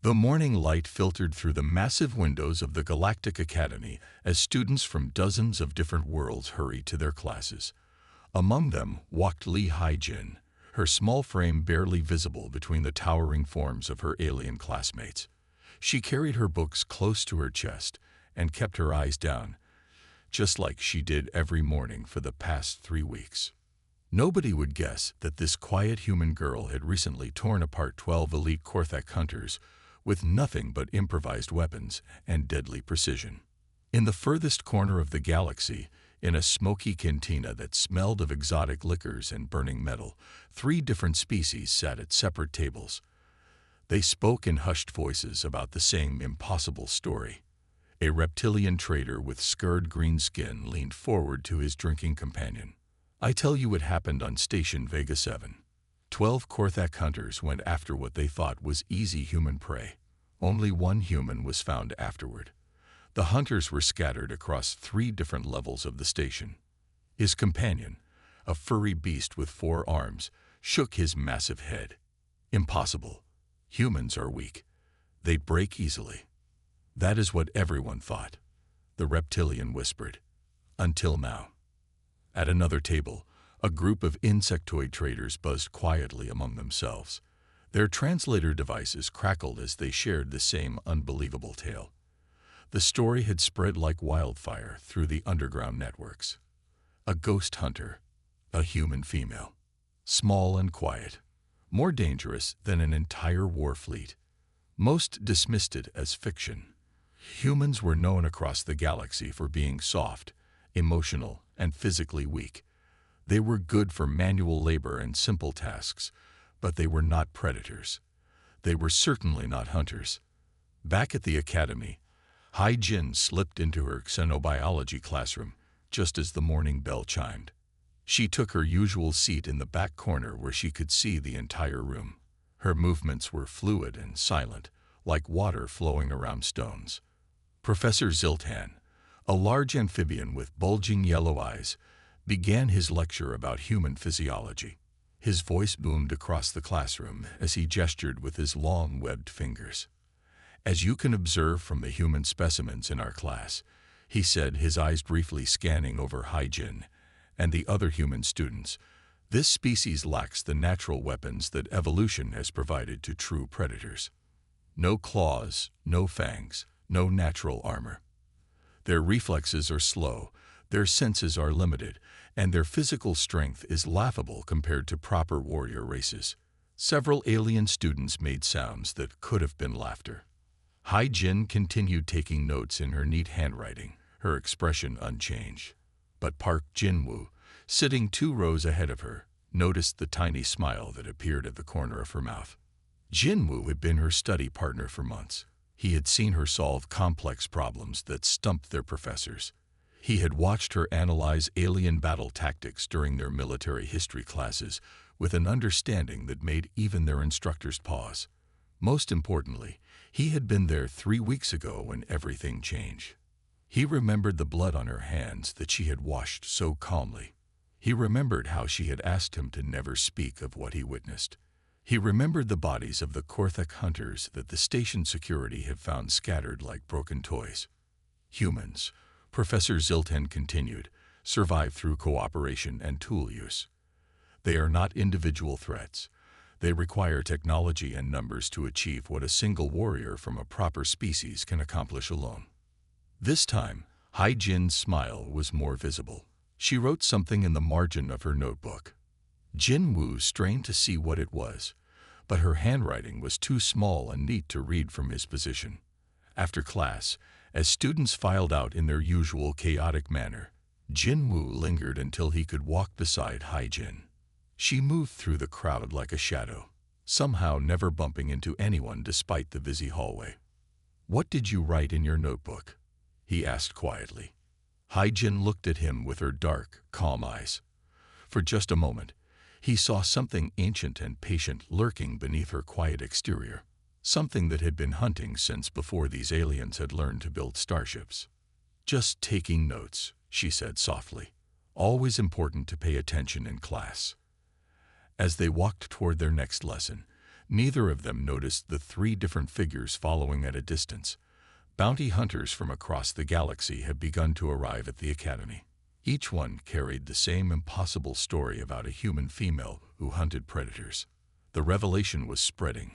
The morning light filtered through the massive windows of the Galactic Academy as students from dozens of different worlds hurried to their classes. Among them walked Li Haijin, her small frame barely visible between the towering forms of her alien classmates. She carried her books close to her chest and kept her eyes down, just like she did every morning for the past 3 weeks. Nobody would guess that this quiet human girl had recently torn apart 12 elite Korthak hunters with nothing but improvised weapons and deadly precision. In the furthest corner of the galaxy, in a smoky cantina that smelled of exotic liquors and burning metal, 3 different species sat at separate tables. They spoke in hushed voices about the same impossible story. A reptilian trader with scarred green skin leaned forward to his drinking companion. "I tell you what happened on Station Vega 7. 12 Korthak hunters went after what they thought was easy human prey. Only 1 human was found afterward. The hunters were scattered across 3 different levels of the station." His companion, a furry beast with 4 arms, shook his massive head. "Impossible. Humans are weak. They'd break easily." "That is what everyone thought," the reptilian whispered. "Until now." At another table, a group of insectoid traders buzzed quietly among themselves. Their translator devices crackled as they shared the same unbelievable tale. The story had spread like wildfire through the underground networks. A ghost hunter, a human female, small and quiet, more dangerous than an entire war fleet. Most dismissed it as fiction. Humans were known across the galaxy for being soft, emotional, and physically weak. They were good for manual labor and simple tasks, but they were not predators. They were certainly not hunters. Back at the academy, Haijin slipped into her xenobiology classroom just as the morning bell chimed. She took her usual seat in the back corner where she could see the entire room. Her movements were fluid and silent, like water flowing around stones. Professor Ziltan, a large amphibian with bulging yellow eyes, began his lecture about human physiology. His voice boomed across the classroom as he gestured with his long, webbed fingers. "As you can observe from the human specimens in our class," he said, his eyes briefly scanning over Haijin and the other human students, "this species lacks the natural weapons that evolution has provided to true predators. No claws, no fangs, no natural armor. Their reflexes are slow, their senses are limited, and their physical strength is laughable compared to proper warrior races." Several alien students made sounds that could have been laughter. Haijin continued taking notes in her neat handwriting, her expression unchanged. But Park Jinwoo, sitting 2 rows ahead of her, noticed the tiny smile that appeared at the corner of her mouth. Jinwoo had been her study partner for months. He had seen her solve complex problems that stumped their professors. He had watched her analyze alien battle tactics during their military history classes with an understanding that made even their instructors pause. Most importantly, he had been there 3 weeks ago when everything changed. He remembered the blood on her hands that she had washed so calmly. He remembered how she had asked him to never speak of what he witnessed. He remembered the bodies of the Korthak hunters that the station security had found scattered like broken toys. "Humans," Professor Ziltan continued, "survive through cooperation and tool use. They are not individual threats. They require technology and numbers to achieve what a single warrior from a proper species can accomplish alone." This time, Haijin's smile was more visible. She wrote something in the margin of her notebook. Jinwoo strained to see what it was, but her handwriting was too small and neat to read from his position. After class, as students filed out in their usual chaotic manner, Jinwoo lingered until he could walk beside Haijin. She moved through the crowd like a shadow, somehow never bumping into anyone despite the busy hallway. "What did you write in your notebook?" he asked quietly. Haijin looked at him with her dark, calm eyes. For just a moment, he saw something ancient and patient lurking beneath her quiet exterior, something that had been hunting since before these aliens had learned to build starships. "Just taking notes," she said softly. "Always important to pay attention in class." As they walked toward their next lesson, Neither of them noticed the three different figures following at a distance. Bounty hunters from across the galaxy had begun to arrive at the academy. Each one carried the same impossible story about a human female who hunted predators. The revelation was spreading,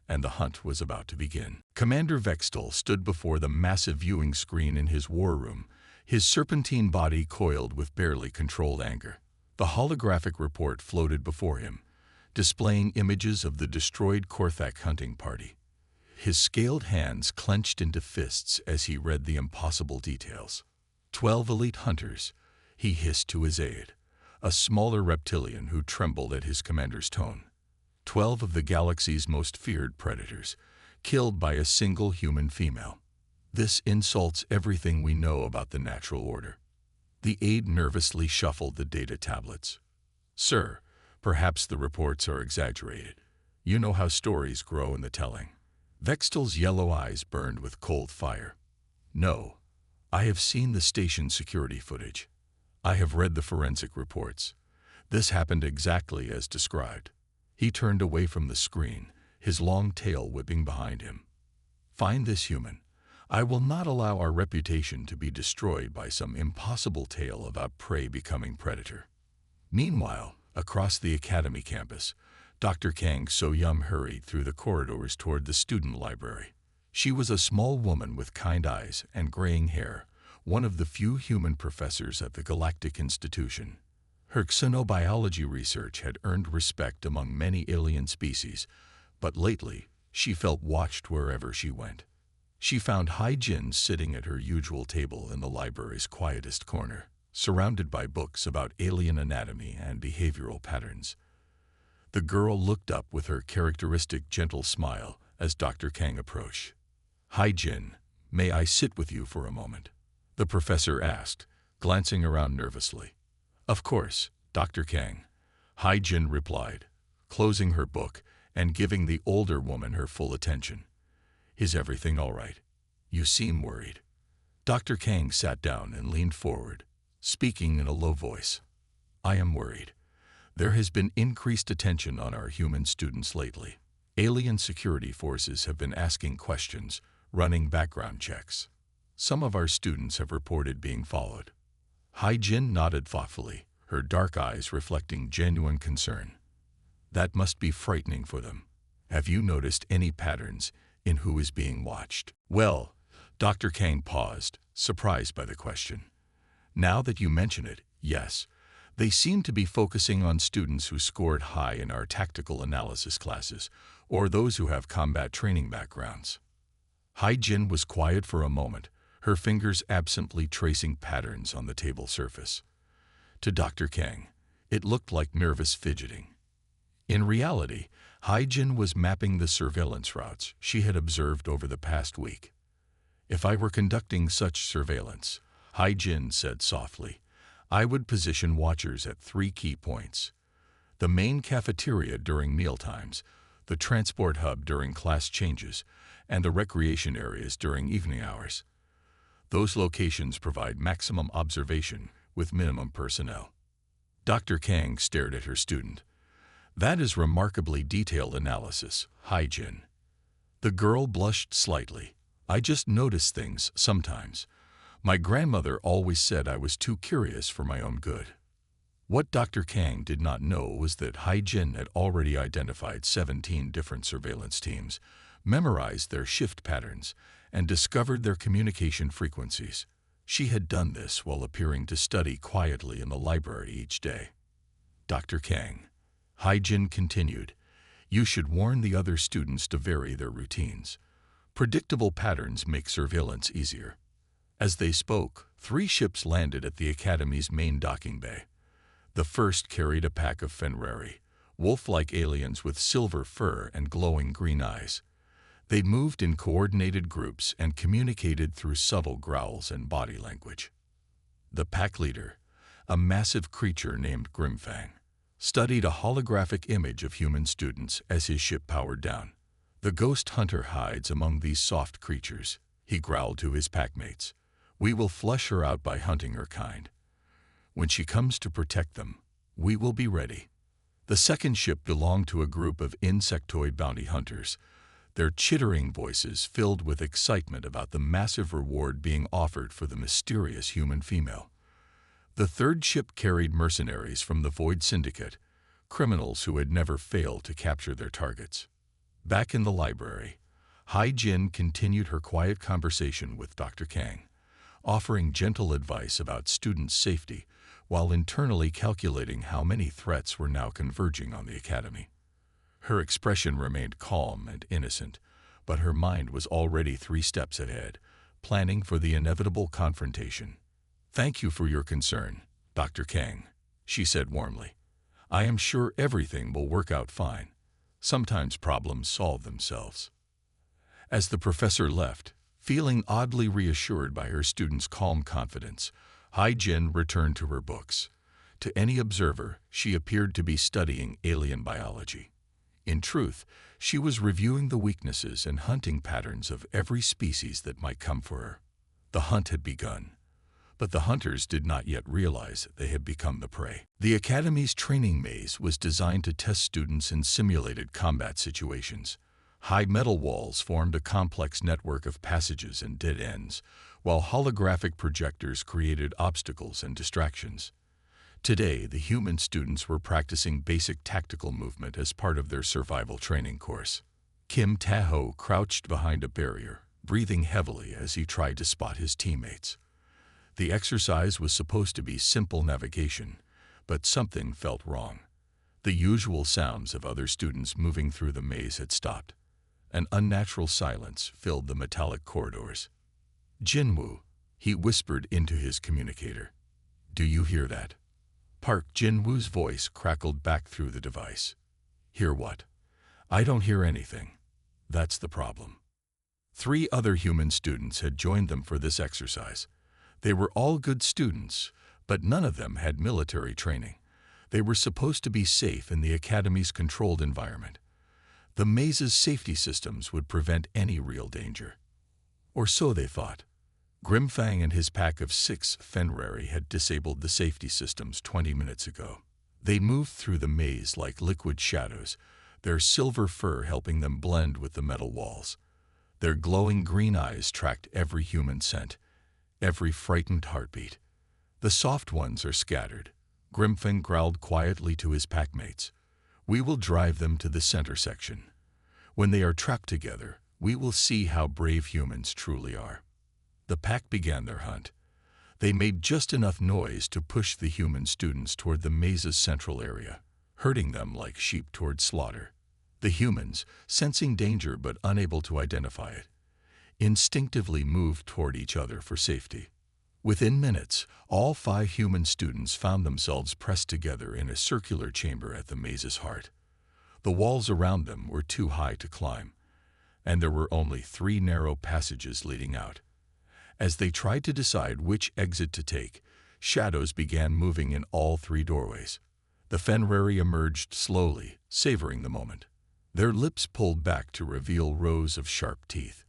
and the hunt was about to begin. Commander Vextol stood before the massive viewing screen in his war room, his serpentine body coiled with barely controlled anger. The holographic report floated before him, displaying images of the destroyed Korthak hunting party. His scaled hands clenched into fists as he read the impossible details. 12 elite hunters, he hissed to his aide, a smaller reptilian who trembled at his commander's tone. 12 of the galaxy's most feared predators, killed by a single human female. This insults everything we know about the natural order. The aide nervously shuffled the data tablets. Sir, perhaps the reports are exaggerated. You know how stories grow in the telling. Vextol's yellow eyes burned with cold fire. No, I have seen the station security footage. I have read the forensic reports. This happened exactly as described. He turned away from the screen, his long tail whipping behind him. Find this human. I will not allow our reputation to be destroyed by some impossible tale about prey becoming predator. Meanwhile, across the academy campus, Dr. Kang So-Yum hurried through the corridors toward the student library. She was a small woman with kind eyes and graying hair, one of the few human professors at the Galactic Institution. Her xenobiology research had earned respect among many alien species, but lately she felt watched wherever she went. She found Hai-Jin sitting at her usual table in the library's quietest corner, surrounded by books about alien anatomy and behavioral patterns. The girl looked up with her characteristic gentle smile as Dr. Kang approached. Hai-Jin, may I sit with you for a moment? The professor asked, glancing around nervously. Of course, Dr. Kang, Hai-Jin replied, closing her book and giving the older woman her full attention. Is everything all right? You seem worried. Dr. Kang sat down and leaned forward, speaking in a low voice. I am worried. There has been increased attention on our human students lately. Alien security forces have been asking questions, running background checks. Some of our students have reported being followed. Hai-Jin nodded thoughtfully, her dark eyes reflecting genuine concern. That must be frightening for them. Have you noticed any patterns in who is being watched? Well, Dr. Kang paused, surprised by the question. Now that you mention it, yes. They seem to be focusing on students who scored high in our tactical analysis classes, or those who have combat training backgrounds. Hai-Jin was quiet for a moment, her fingers absently tracing patterns on the table surface. To Dr. Kang, it looked like nervous fidgeting. In reality, Hai-Jin was mapping the surveillance routes she had observed over the past week. If I were conducting such surveillance, Hai-Jin said softly, I would position watchers at 3 key points: the main cafeteria during mealtimes, the transport hub during class changes, and the recreation areas during evening hours. Those locations provide maximum observation with minimum personnel. Dr. Kang stared at her student. That is remarkably detailed analysis, Hai-Jin. The girl blushed slightly. I just notice things sometimes. My grandmother always said I was too curious for my own good. What Dr. Kang did not know was that Hai-Jin had already identified 17 different surveillance teams, memorized their shift patterns, and discovered their communication frequencies. She had done this while appearing to study quietly in the library each day. Dr. Kang, Hai-Jin continued, you should warn the other students to vary their routines. Predictable patterns make surveillance easier. As they spoke, 3 ships landed at the Academy's main docking bay. The first carried a pack of Fenrari, wolf-like aliens with silver fur and glowing green eyes. They moved in coordinated groups and communicated through subtle growls and body language. The pack leader, a massive creature named Grimfang, studied a holographic image of human students as his ship powered down. The ghost hunter hides among these soft creatures, he growled to his packmates. We will flush her out by hunting her kind. When she comes to protect them, we will be ready. The second ship belonged to a group of insectoid bounty hunters, their chittering voices filled with excitement about the massive reward being offered for the mysterious human female. The third ship carried mercenaries from the Void Syndicate, criminals who had never failed to capture their targets. Back in the library, Hai Jin continued her quiet conversation with Dr. Kang, offering gentle advice about students' safety while internally calculating how many threats were now converging on the academy. Her expression remained calm and innocent, but her mind was already 3 steps ahead, planning for the inevitable confrontation. "Thank you for your concern, Dr. Kang," she said warmly. "I am sure everything will work out fine. Sometimes problems solve themselves." As the professor left, feeling oddly reassured by her students' calm confidence, Hai Jin returned to her books. To any observer, she appeared to be studying alien biology. In truth, she was reviewing the weaknesses and hunting patterns of every species that might come for her. The hunt had begun, but the hunters did not yet realize they had become the prey. The Academy's training maze was designed to test students in simulated combat situations. High metal walls formed a complex network of passages and dead ends, while holographic projectors created obstacles and distractions. Today, the human students were practicing basic tactical movement as part of their survival training course. Kim Taho crouched behind a barrier, breathing heavily as he tried to spot his teammates. The exercise was supposed to be simple navigation, but something felt wrong. The usual sounds of other students moving through the maze had stopped. An unnatural silence filled the metallic corridors. "Jinwoo," he whispered into his communicator. "Do you hear that?" Park Jinwoo's voice crackled back through the device. "Hear what?" "I don't hear anything. That's the problem." 3 other human students had joined them for this exercise. They were all good students, but none of them had military training. They were supposed to be safe in the Academy's controlled environment. The maze's safety systems would prevent any real danger. Or so they thought. Grimfang and his pack of 6 Fenrari had disabled the safety systems 20 minutes ago. They moved through the maze like liquid shadows, their silver fur helping them blend with the metal walls. Their glowing green eyes tracked every human scent, every frightened heartbeat. "The soft ones are scattered," Grimfang growled quietly to his packmates. "We will drive them to the center section. When they are trapped together, we will see how brave humans truly are." The pack began their hunt. They made just enough noise to push the human students toward the maze's central area, herding them like sheep toward slaughter. The humans, sensing danger but unable to identify it, instinctively moved toward each other for safety. Within minutes, all 5 human students found themselves pressed together in a circular chamber at the maze's heart. The walls around them were too high to climb, and there were only 3 narrow passages leading out. As they tried to decide which exit to take, shadows began moving in all 3 doorways. The Fenrari emerged slowly, savoring the moment. Their lips pulled back to reveal rows of sharp teeth.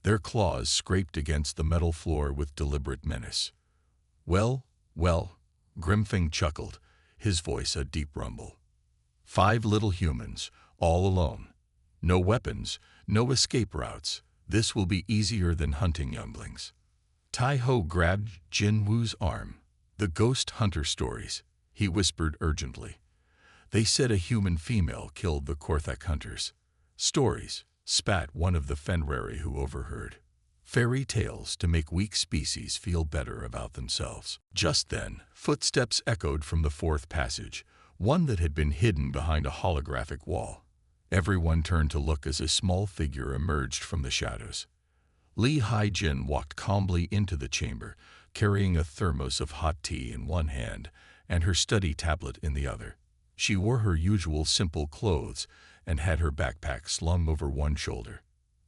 Their claws scraped against the metal floor with deliberate menace. Well, Grimfang chuckled, his voice a deep rumble. 5 little humans, all alone. No weapons, no escape routes. This will be easier than hunting younglings. Tai-Ho grabbed Jinwoo's arm. "The ghost hunter stories," he whispered urgently. "They said a human female killed the Korthak hunters." "Stories," spat one of the Fenrari who overheard. "Fairy tales to make weak species feel better about themselves." Just then, footsteps echoed from the 4th passage, one that had been hidden behind a holographic wall. Everyone turned to look as a small figure emerged from the shadows. Li Haijin walked calmly into the chamber, carrying a thermos of hot tea in one hand and her study tablet in the other. She wore her usual simple clothes and had her backpack slung over one shoulder.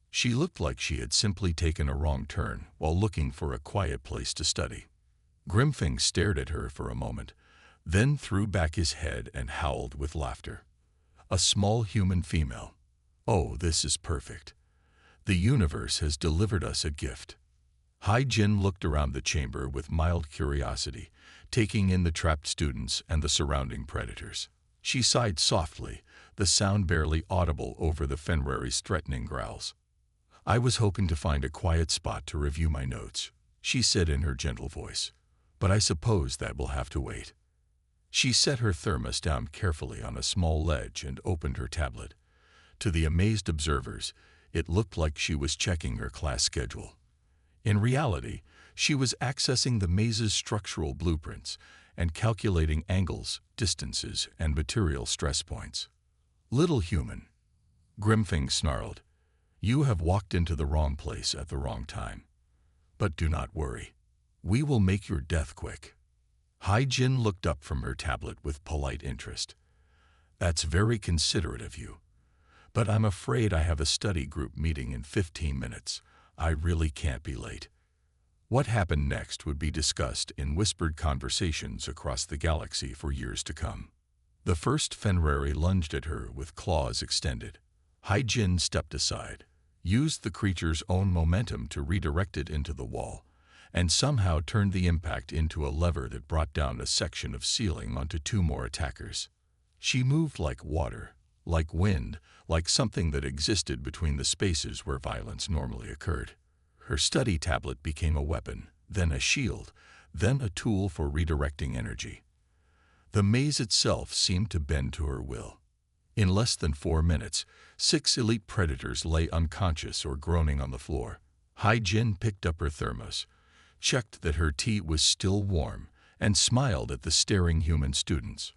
She looked like she had simply taken a wrong turn while looking for a quiet place to study. Grimfang stared at her for a moment, then threw back his head and howled with laughter. A small human female. Oh, this is perfect. The universe has delivered us a gift. Hai Jin looked around the chamber with mild curiosity, taking in the trapped students and the surrounding predators. She sighed softly, the sound barely audible over the Fenrir's threatening growls. "I was hoping to find a quiet spot to review my notes," she said in her gentle voice. "But I suppose that will have to wait." She set her thermos down carefully on a small ledge and opened her tablet. To the amazed observers, it looked like she was checking her class schedule. In reality, she was accessing the maze's structural blueprints and calculating angles, distances, and material stress points. "Little human," Grimfing snarled, "you have walked into the wrong place at the wrong time. But do not worry. We will make your death quick." Hai-Jin looked up from her tablet with polite interest. "That's very considerate of you. But I'm afraid I have a study group meeting in 15 minutes. I really can't be late." What happened next would be discussed in whispered conversations across the galaxy for years to come. The first Fenrir lunged at her with claws extended. Hai-Jin stepped aside, used the creature's own momentum to redirect it into the wall, and somehow turned the impact into a lever that brought down a section of ceiling onto 2 more attackers. She moved like water, like wind, like something that existed between the spaces where violence normally occurred. Her study tablet became a weapon, then a shield, then a tool for redirecting energy. The maze itself seemed to bend to her will. In less than 4 minutes, 6 elite predators lay unconscious or groaning on the floor. Hai-Jin picked up her thermos, checked that her tea was still warm, and smiled at the staring human students.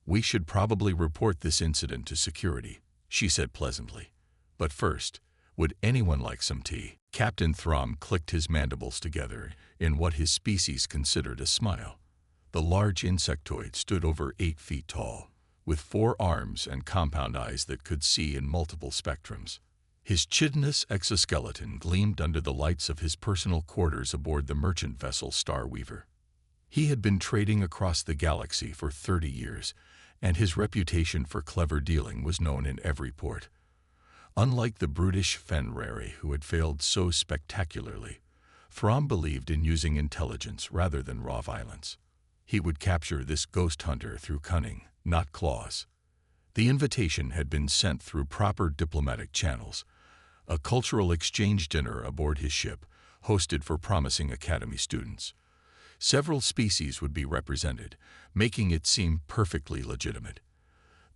"We should probably report this incident to security," she said pleasantly. "But first, would anyone like some tea?" Captain Throm clicked his mandibles together in what his species considered a smile. The large insectoid stood over 8 feet tall, with 4 arms and compound eyes that could see in multiple spectrums. His chitinous exoskeleton gleamed under the lights of his personal quarters aboard the merchant vessel Starweaver. He had been trading across the galaxy for 30 years, and his reputation for clever dealing was known in every port. Unlike the brutish Fenrir who had failed so spectacularly, Throm believed in using intelligence rather than raw violence. He would capture this ghost hunter through cunning, not claws. The invitation had been sent through proper diplomatic channels, a cultural exchange dinner aboard his ship, hosted for promising academy students. Several species would be represented, making it seem perfectly legitimate.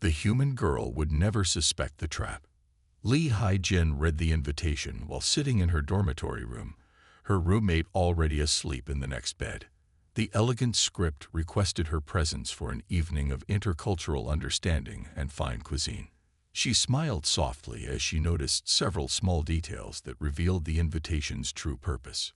The human girl would never suspect the trap. Lee Hai-Jin read the invitation while sitting in her dormitory room, her roommate already asleep in the next bed. The elegant script requested her presence for an evening of intercultural understanding and fine cuisine. She smiled softly as she noticed several small details that revealed the invitation's true purpose.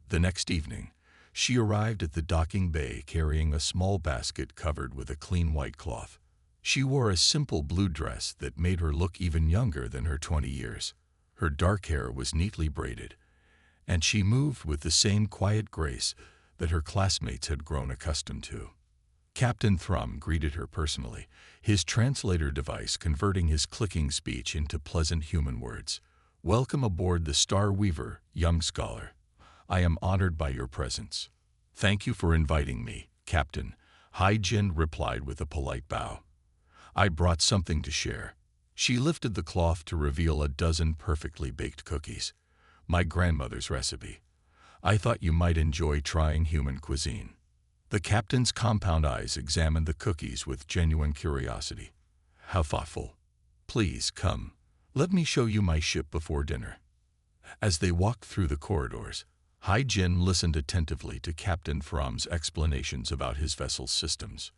The next evening, she arrived at the docking bay carrying a small basket covered with a clean white cloth. She wore a simple blue dress that made her look even younger than her 20 years. Her dark hair was neatly braided, and she moved with the same quiet grace that her classmates had grown accustomed to. Captain Thrum greeted her personally, his translator device converting his clicking speech into pleasant human words. "Welcome aboard the Starweaver, young scholar. I am honored by your presence." "Thank you for inviting me, Captain," Hai-Jin replied with a polite bow. "I brought something to share." She lifted the cloth to reveal a dozen perfectly baked cookies. "My grandmother's recipe. I thought you might enjoy trying human cuisine." The captain's compound eyes examined the cookies with genuine curiosity. "How thoughtful. Please come. Let me show you my ship before dinner." As they walked through the corridors, Hai-Jin listened attentively to Captain Throm's explanations about his vessel's systems.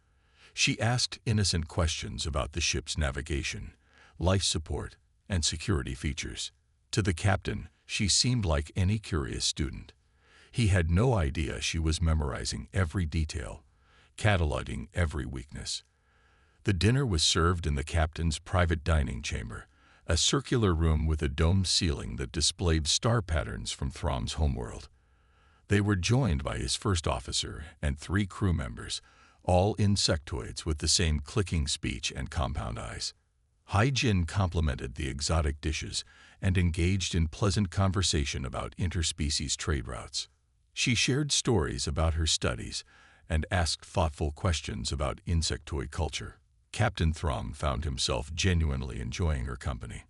She asked innocent questions about the ship's navigation, life support, and security features. To the captain, she seemed like any curious student. He had no idea she was memorizing every detail, cataloging every weakness. The dinner was served in the captain's private dining chamber, a circular room with a domed ceiling that displayed star patterns from Throm's homeworld. They were joined by his first officer and 3 crew members, all insectoids with the same clicking speech and compound eyes. Hai-Jin complimented the exotic dishes and engaged in pleasant conversation about interspecies trade routes. She shared stories about her studies and asked thoughtful questions about insectoid culture. Captain Throm found himself genuinely enjoying her company.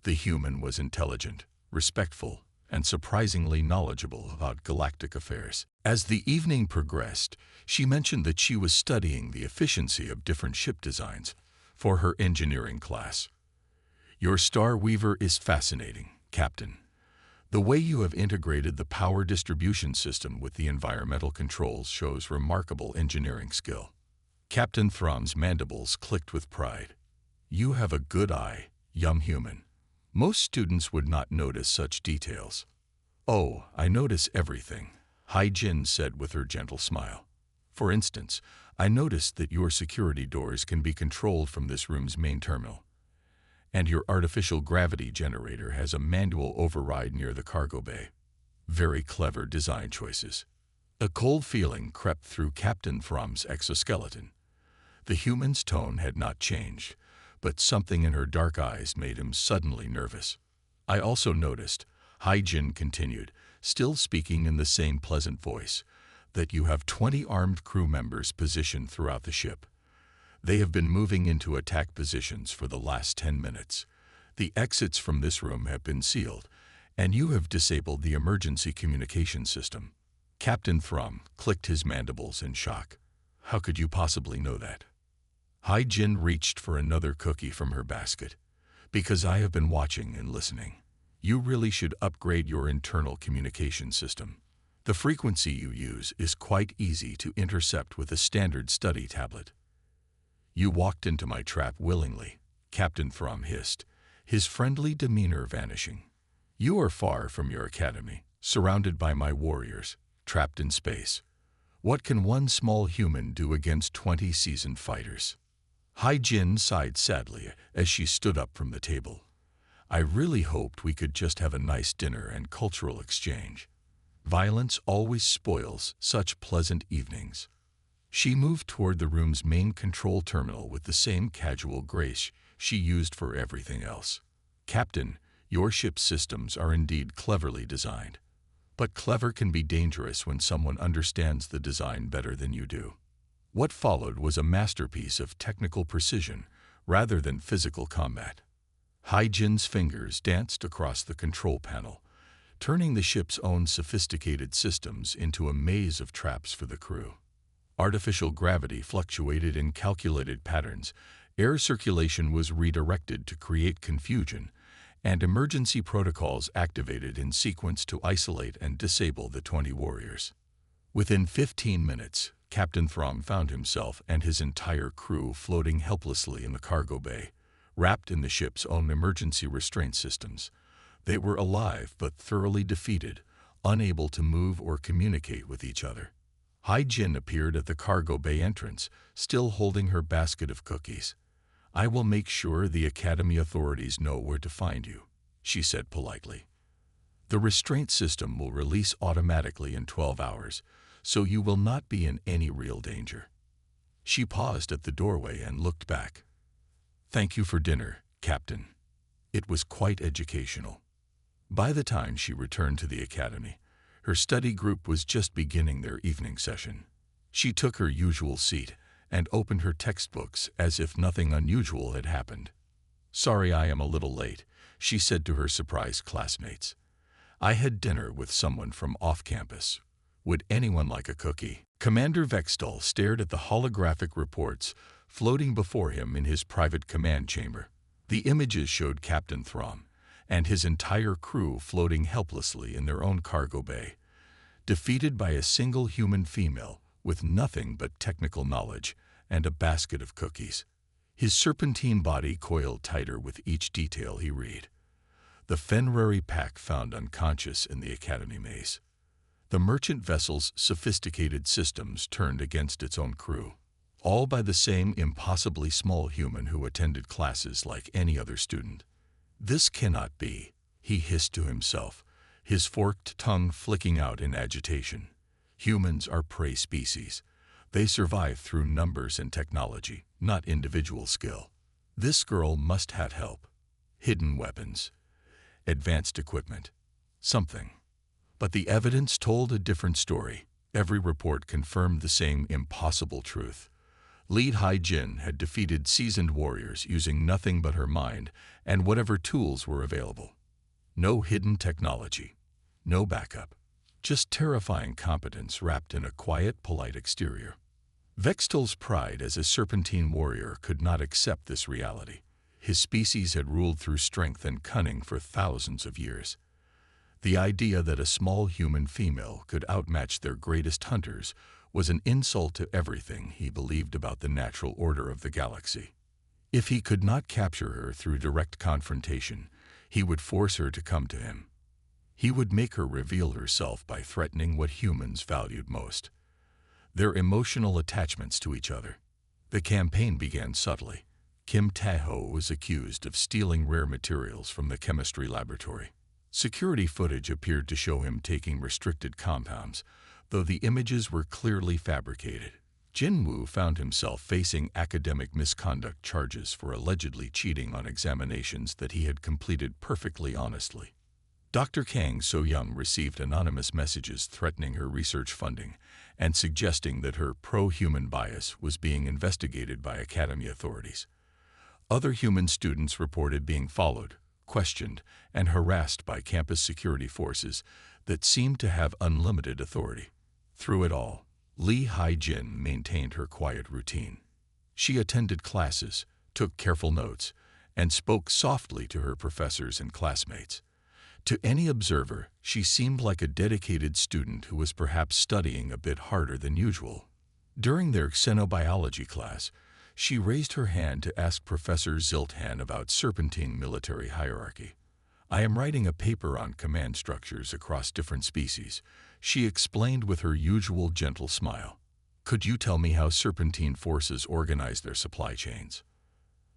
The human was intelligent, respectful, and surprisingly knowledgeable about galactic affairs. As the evening progressed, she mentioned that she was studying the efficiency of different ship designs for her engineering class. "Your Star Weaver is fascinating, Captain. The way you have integrated the power distribution system with the environmental controls shows remarkable engineering skill." Captain Throm's mandibles clicked with pride. "You have a good eye, young human. Most students would not notice such details." "Oh, I notice everything," Hai-Jin said with her gentle smile. "For instance, I noticed that your security doors can be controlled from this room's main terminal, and your artificial gravity generator has a manual override near the cargo bay. Very clever design choices." A cold feeling crept through Captain Throm's exoskeleton. The human's tone had not changed, but something in her dark eyes made him suddenly nervous. "I also noticed," Hai-Jin continued, still speaking in the same pleasant voice, "that you have 20 armed crew members positioned throughout the ship. They have been moving into attack positions for the last 10 minutes. The exits from this room have been sealed, and you have disabled the emergency communication system." Captain Throm clicked his mandibles in shock. "How could you possibly know that?" Hai-Jin reached for another cookie from her basket. "Because I have been watching and listening. You really should upgrade your internal communication system. The frequency you use is quite easy to intercept with a standard study tablet." "You walked into my trap willingly," Captain Throm hissed, his friendly demeanor vanishing. "You are far from your academy, surrounded by my warriors, trapped in space. What can one small human do against 20 seasoned fighters?" Hai-Jin sighed sadly as she stood up from the table. "I really hoped we could just have a nice dinner and cultural exchange. Violence always spoils such pleasant evenings." She moved toward the room's main control terminal with the same casual grace she used for everything else. "Captain, your ship's systems are indeed cleverly designed. But clever can be dangerous when someone understands the design better than you do." What followed was a masterpiece of technical precision rather than physical combat. Hai-Jin's fingers danced across the control panel, turning the ship's own sophisticated systems into a maze of traps for the crew. Artificial gravity fluctuated in calculated patterns, air circulation was redirected to create confusion, and emergency protocols activated in sequence to isolate and disable the 20 warriors. Within 15 minutes, Captain Throm found himself and his entire crew floating helplessly in the cargo bay, wrapped in the ship's own emergency restraint systems. They were alive but thoroughly defeated, unable to move or communicate with each other. Hai-Jin appeared at the cargo bay entrance, still holding her basket of cookies. "I will make sure the Academy authorities know where to find you," she said politely. "The restraint system will release automatically in 12 hours, so you will not be in any real danger." She paused at the doorway and looked back. "Thank you for dinner, Captain. It was quite educational." By the time she returned to the academy, her study group was just beginning their evening session. She took her usual seat and opened her textbooks as if nothing unusual had happened. "Sorry I am a little late," she said to her surprised classmates. "I had dinner with someone from off-campus. Would anyone like a cookie?" Commander Vextol stared at the holographic reports floating before him in his private command chamber. The images showed Captain Throm and his entire crew floating helplessly in their own cargo bay, defeated by a single human female with nothing but technical knowledge and a basket of cookies. His serpentine body coiled tighter with each detail he read. The Fenrari pack found unconscious in the Academy maze. The merchant vessel's sophisticated systems turned against its own crew, all by the same impossibly small human who attended classes like any other student. "This cannot be," he hissed to himself, his forked tongue flicking out in agitation. "Humans are prey species. They survive through numbers and technology, not individual skill. This girl must have help. Hidden weapons. Advanced equipment. Something." But the evidence told a different story. Every report confirmed the same impossible truth. Li Hai-jin had defeated seasoned warriors using nothing but her mind and whatever tools were available. No hidden technology, no backup, just terrifying competence wrapped in a quiet, polite exterior. Vextol's pride as a serpentine warrior could not accept this reality. His species had ruled through strength and cunning for thousands of years. The idea that a small human female could outmatch their greatest hunters was an insult to everything he believed about the natural order of the galaxy. If he could not capture her through direct confrontation, he would force her to come to him. He would make her reveal herself by threatening what humans valued most: their emotional attachments to each other. The campaign began subtly. Kim Tae-ho was accused of stealing rare materials from the chemistry laboratory. Security footage appeared to show him taking restricted compounds, though the images were clearly fabricated. Jin-woo found himself facing academic misconduct charges for allegedly cheating on examinations that he had completed perfectly honestly. Dr. Kang So-young received anonymous messages threatening her research funding and suggesting that her pro-human bias was being investigated by academy authorities. Other human students reported being followed, questioned, and harassed by campus security forces that seemed to have unlimited authority. Through it all, Li Hai-jin maintained her quiet routine. She attended classes, took careful notes, and spoke softly to her professors and classmates. To any observer, she seemed like a dedicated student who was perhaps studying a bit harder than usual. During their xenobiology class, she raised her hand to ask Professor Zilthan about serpentine military hierarchy. "I am writing a paper on command structures across different species," she explained with her usual gentle smile. "Could you tell me how serpentine forces organize their supply chains?"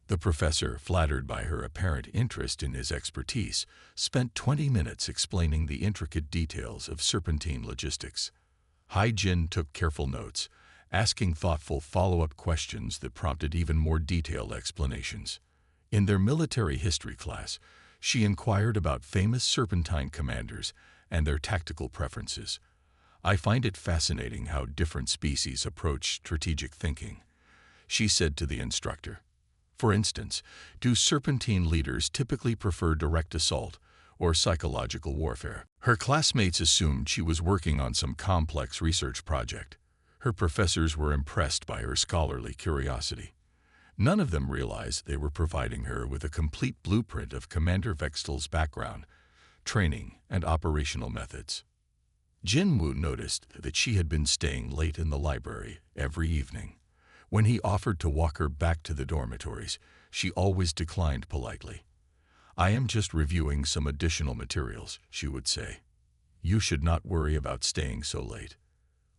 The professor, flattered by her apparent interest in his expertise, spent 20 minutes explaining the intricate details of serpentine logistics. Hai-jin took careful notes, asking thoughtful follow-up questions that prompted even more detailed explanations. In their military history class, she inquired about famous serpentine commanders and their tactical preferences. "I find it fascinating how different species approach strategic thinking," she said to the instructor. "For instance, do serpentine leaders typically prefer direct assault or psychological warfare?" Her classmates assumed she was working on some complex research project. Her professors were impressed by her scholarly curiosity. None of them realized they were providing her with a complete blueprint of Commander Vextol's background, training, and operational methods. Jin-woo noticed that she had been staying late in the library every evening. When he offered to walk her back to the dormitories, she always declined politely. "I am just reviewing some additional materials," she would say. "You should not worry about staying so late."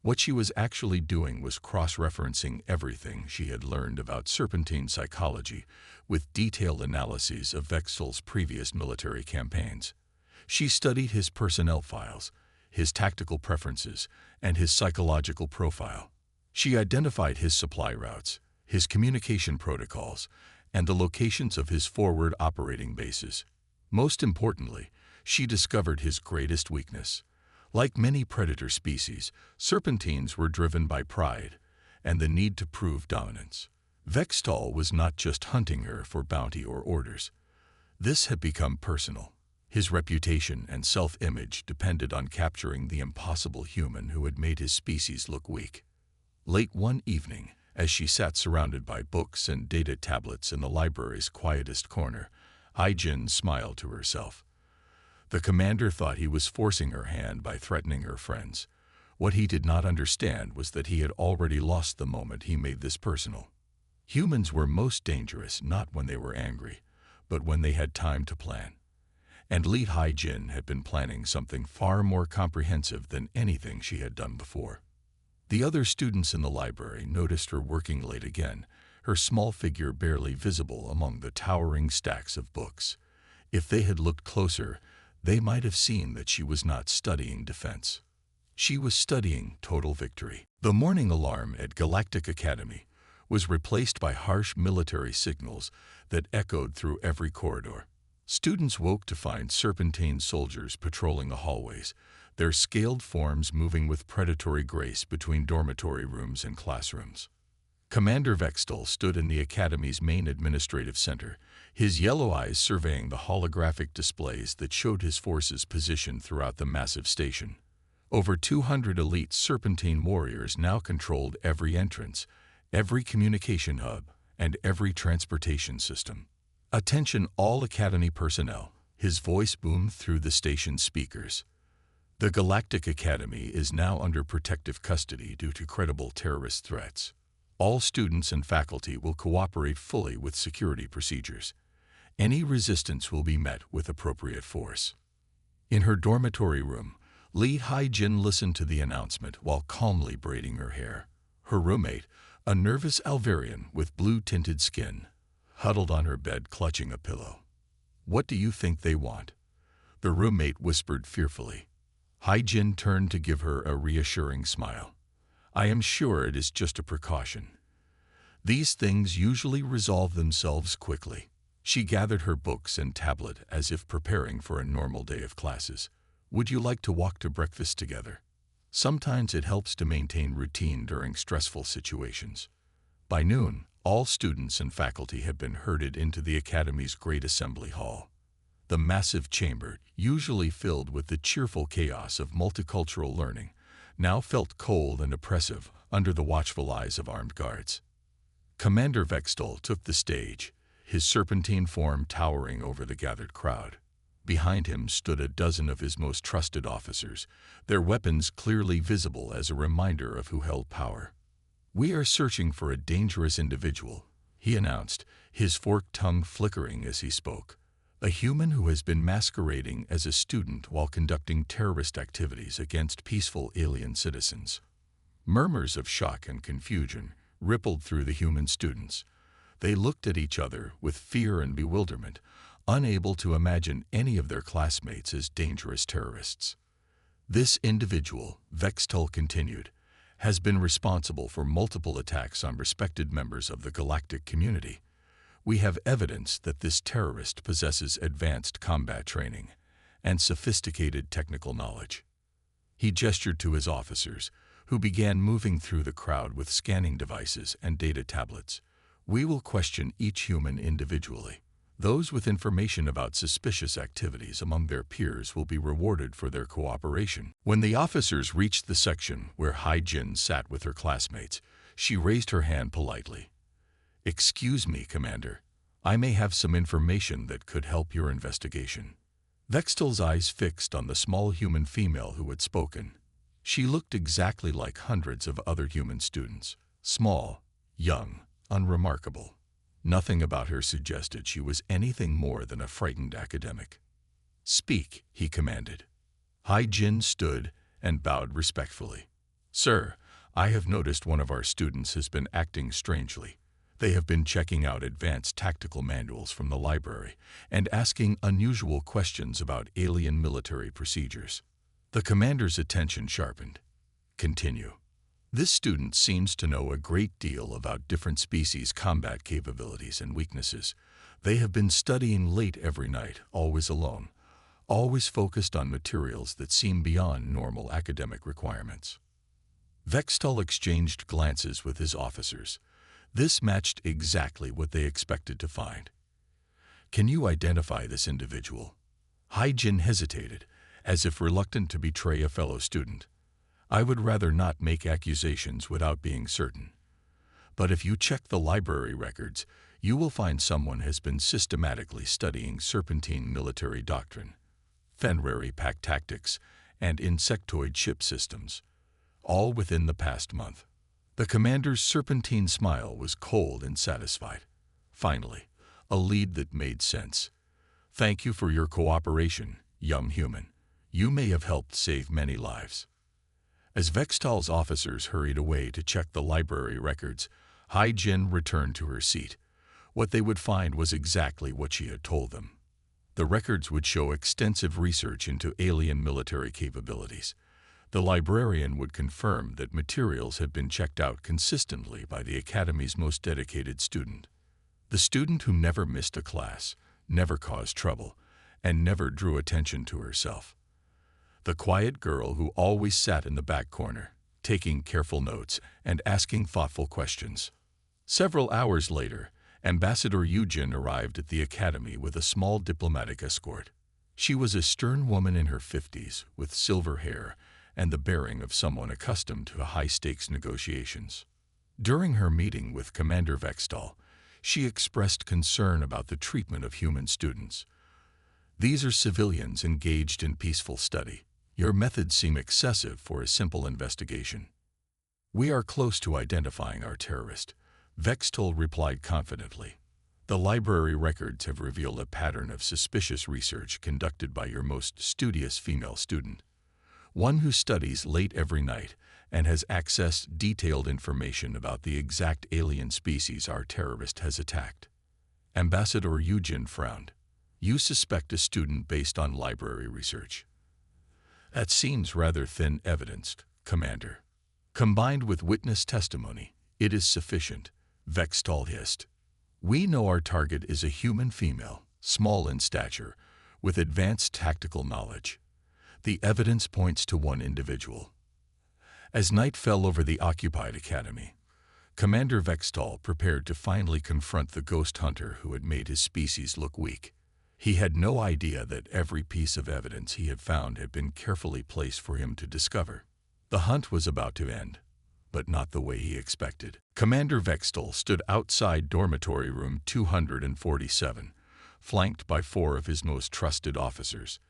What she was actually doing was cross-referencing everything she had learned about serpentine psychology with detailed analyses of Vextol's previous military campaigns. She studied his personnel files, his tactical preferences, and his psychological profile. She identified his supply routes, his communication protocols, and the locations of his forward operating bases. Most importantly, she discovered his greatest weakness. Like many predator species, serpentines were driven by pride and the need to prove dominance. Vextol was not just hunting her for bounty or orders. This had become personal. His reputation and self-image depended on capturing the impossible human who had made his species look weak. Late one evening, as she sat surrounded by books and data tablets in the library's quietest corner, Hai-jin smiled to herself. The commander thought he was forcing her hand by threatening her friends. What he did not understand was that he had already lost the moment he made this personal. Humans were most dangerous not when they were angry, but when they had time to plan. And Li Hai-jin had been planning something far more comprehensive than anything she had done before. The other students in the library noticed her working late again, her small figure barely visible among the towering stacks of books. If they had looked closer, they might have seen that she was not studying defense. She was studying total victory. The morning alarm at Galactic Academy was replaced by harsh military signals that echoed through every corridor. Students woke to find serpentine soldiers patrolling the hallways, their scaled forms moving with predatory grace between dormitory rooms and classrooms. Commander Vextol stood in the Academy's main administrative center, his yellow eyes surveying the holographic displays that showed his forces positioned throughout the massive station. Over 200 elite Serpentine warriors now controlled every entrance, every communication hub, and every transportation system. "Attention all Academy personnel," his voice boomed through the station's speakers. "The Galactic Academy is now under protective custody due to credible terrorist threats. All students and faculty will cooperate fully with security procedures. Any resistance will be met with appropriate force." In her dormitory room, Li Haijin listened to the announcement while calmly braiding her hair. Her roommate, a nervous Alvarian with blue-tinted skin, huddled on her bed clutching a pillow. "What do you think they want?" the roommate whispered fearfully. Haijin turned to give her a reassuring smile. "I am sure it is just a precaution. These things usually resolve themselves quickly." She gathered her books and tablet as if preparing for a normal day of classes. "Would you like to walk to breakfast together? Sometimes it helps to maintain routine during stressful situations." By noon, all students and faculty had been herded into the Academy's great assembly hall. The massive chamber, usually filled with the cheerful chaos of multicultural learning, now felt cold and oppressive under the watchful eyes of armed guards. Commander Vextol took the stage, his serpentine form towering over the gathered crowd. Behind him stood a dozen of his most trusted officers, their weapons clearly visible as a reminder of who held power. "We are searching for a dangerous individual," he announced, his forked tongue flickering as he spoke. "A human who has been masquerading as a student while conducting terrorist activities against peaceful alien citizens." Murmurs of shock and confusion rippled through the human students. They looked at each other with fear and bewilderment, unable to imagine any of their classmates as dangerous terrorists. "This individual," Vextol continued, "has been responsible for multiple attacks on respected members of the galactic community. We have evidence that this terrorist possesses advanced combat training and sophisticated technical knowledge." He gestured to his officers, who began moving through the crowd with scanning devices and data tablets. "We will question each human individually. Those with information about suspicious activities among their peers will be rewarded for their cooperation." When the officers reached the section where Haijin sat with her classmates, she raised her hand politely. "Excuse me, Commander. I may have some information that could help your investigation." Vextol's eyes fixed on the small human female who had spoken. She looked exactly like hundreds of other human students, small, young, unremarkable. Nothing about her suggested she was anything more than a frightened academic. "Speak," he commanded. Haijin stood and bowed respectfully. "Sir, I have noticed one of our students has been acting strangely. They have been checking out advanced tactical manuals from the library and asking unusual questions about alien military procedures." The commander's attention sharpened. "Continue." "This student seems to know a great deal about different species' combat capabilities and weaknesses. They have been studying late every night, always alone, always focused on materials that seem beyond normal academic requirements." Vextol exchanged glances with his officers. This matched exactly what they expected to find. "Can you identify this individual?" Haijin hesitated, as if reluctant to betray a fellow student. "I would rather not make accusations without being certain. But if you check the library records, you will find someone has been systematically studying Serpentine military doctrine, Fenrari pack tactics, and insectoid ship systems, all within the past month." The commander's serpentine smile was cold and satisfied. Finally, a lead that made sense. "Thank you for your cooperation, young human. You may have helped save many lives." As Vextol's officers hurried away to check the library records, Haijin returned to her seat. What they would find was exactly what she had told them. The records would show extensive research into alien military capabilities. The librarian would confirm that materials had been checked out consistently by the Academy's most dedicated student. The student who never missed a class, never caused trouble, and never drew attention to herself. The quiet girl who always sat in the back corner, taking careful notes and asking thoughtful questions. Several hours later, Ambassador Yujin arrived at the academy with a small diplomatic escort. She was a stern woman in her 50s, with silver hair and the bearing of someone accustomed to high-stakes negotiations. During her meeting with Commander Vextol, she expressed concern about the treatment of human students. "These are civilians engaged in peaceful study. Your methods seem excessive for a simple investigation." "We are close to identifying our terrorist," Vextol replied confidently. "The library records have revealed a pattern of suspicious research conducted by your most studious female student, one who studies late every night and has accessed detailed information about the exact alien species our terrorist has attacked." Ambassador Yujin frowned. "You suspect a student based on library research? That seems rather thin evidence, Commander. Combined with witness testimony, it is sufficient," Vextol hissed. "We know our target is a human female, small in stature, with advanced tactical knowledge. The evidence points to one individual." As night fell over the occupied academy, Commander Vextol prepared to finally confront the ghost hunter who had made his species look weak. He had no idea that every piece of evidence he had found had been carefully placed for him to discover. The hunt was about to end, but not the way he expected. Commander Vextol stood outside dormitory room 247, flanked by 4 of his most trusted officers.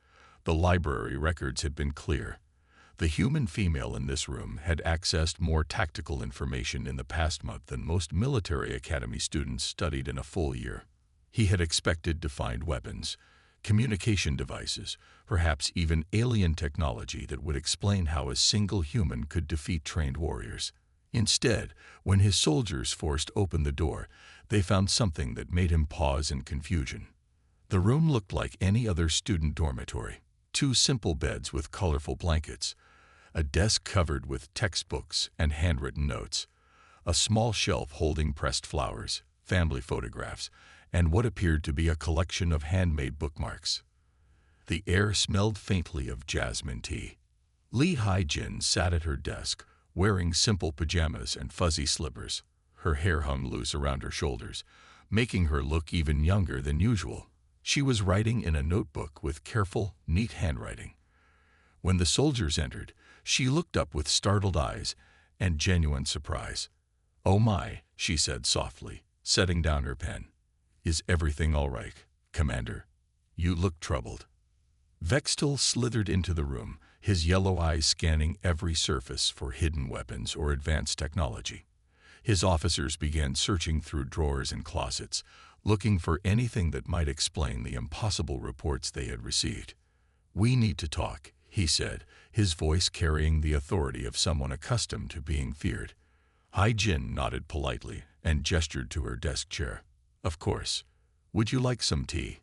The library records had been clear. The human female in this room had accessed more tactical information in the past month than most military academy students studied in a full year. He had expected to find weapons, communication devices, perhaps even alien technology that would explain how a single human could defeat trained warriors. Instead, when his soldiers forced open the door, they found something that made him pause in confusion. The room looked like any other student dormitory. 2 simple beds with colorful blankets, a desk covered with textbooks and handwritten notes, a small shelf holding pressed flowers, family photographs, and what appeared to be a collection of handmade bookmarks. The air smelled faintly of jasmine tea. Lee Hai-jin sat at her desk, wearing simple pajamas and fuzzy slippers. Her hair hung loose around her shoulders, making her look even younger than usual. She was writing in a notebook with careful, neat handwriting. When the soldiers entered, she looked up with startled eyes and genuine surprise. "Oh my," she said softly, setting down her pen. "Is everything all right, Commander? You look troubled." Vextol slithered into the room, his yellow eyes scanning every surface for hidden weapons or advanced technology. His officers began searching through drawers and closets, looking for anything that might explain the impossible reports they had received. "We need to talk," he said, his voice carrying the authority of someone accustomed to being feared. Hai-jin nodded politely and gestured to her desk chair. "Of course. Would you like some tea?